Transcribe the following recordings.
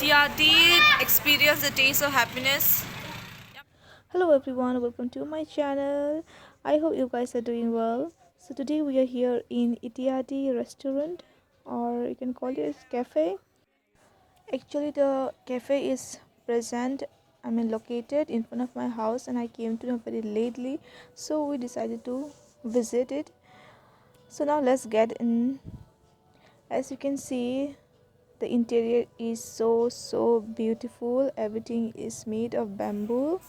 Etyadi, experience the taste of happiness. Hello everyone, welcome to my channel. I hope you guys are doing well. So today we are here in Etyadi restaurant, or you can call it as cafe. Actually the cafe is located in front of my house, and I came to know very lately, so we decided to visit it. So now let's get in. As you can see, the interior is so beautiful. Everything is made of bamboo,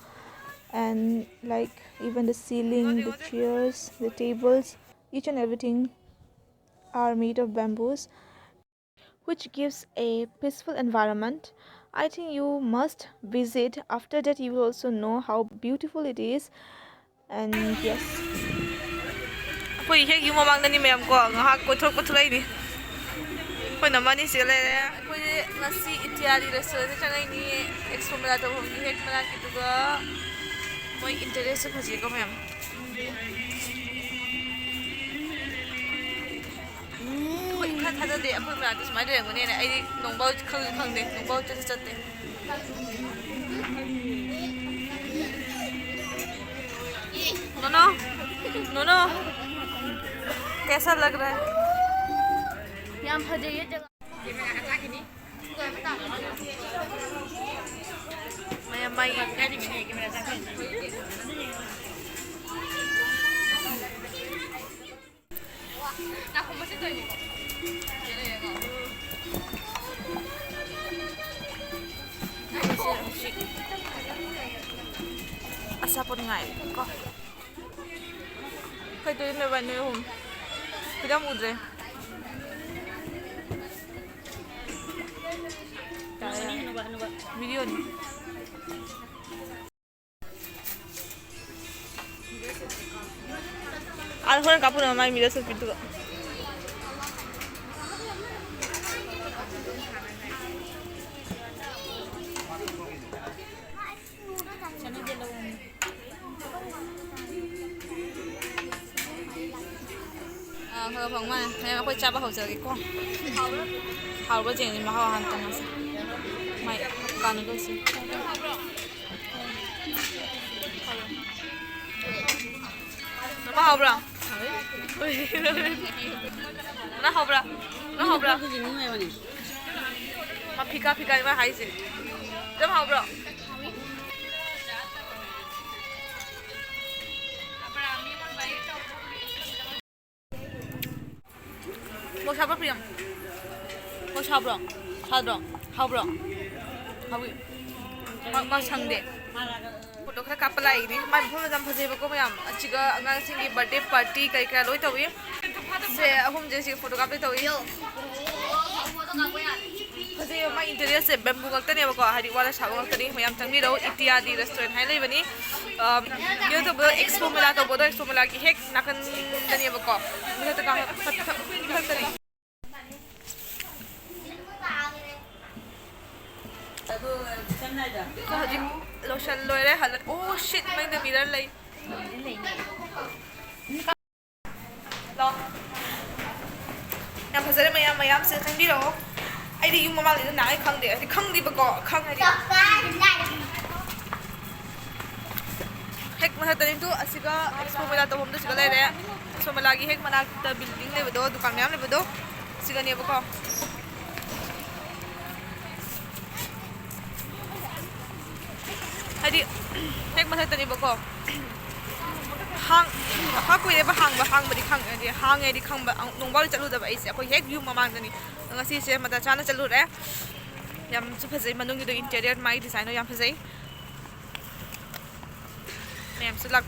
and like even the ceiling, the chairs, the tables, each and everything are made of bamboos, which gives a peaceful environment. I think you must visit. After that you will also know how beautiful it is. And yes, Koi hek yu mamang dani mayam ko ngahak kothok kothulai ni. Koi namani sile koi nasi Etyadi restaurant changai ni expo mela to hom hek mela kituga moi interest phaji ko mayam. Koi khan thada de apoi mela to smai de ngone ne ai nongbao khang de nongbao chat de. No, कैसा लग रहा है? यहाँ फजे ये जगह मैं asa pun ngai ko kai to ne ban ne hum pidam udre video ni al hon kapur mai mira se pitu hơi phồng mà em có cha bao giờ cái con hào có chuyện gì mà hào hàng tuần mà mày còn được cái gì nó bao rồi nó hào rồi mà pika mà hay gì chấm hào rồi mau siapa priam mau siapa hao mau sang deh foto kena kapal lagi ni mai phone jam phase ba ko mayam achiga angang singi birthday party kai kai loi tawi se ahum je si photo kapal tawi phase mai interior se bamboo ngakta ne ba ko hari wala sa ngakta ni mayam tangmi ro Etyadi restaurant hai lai bani yo to expo mela to bodo expo mela ki hek nakan tani ba ko mela ta ka tani lotion loi re halat oh shit mai the mirror lai lo yam phazare mayam se thang bi ro ai di yum mama le na ai khang di ba ko khang ai di hek ma ta tu asiga expo mela to hom do siga le re so mala gi hek mana ta building le do dukan myam le do siga ne ba ko hadi hek ma tani ba ko hang ha ko ye ba hang ba di khang di hang e di khang ba nong ba chalu da ba ise ko hek yu mamang dani ngasi se mata chana chalu re yam chu phazai manung gi do interior mai design yam phazai mem su lak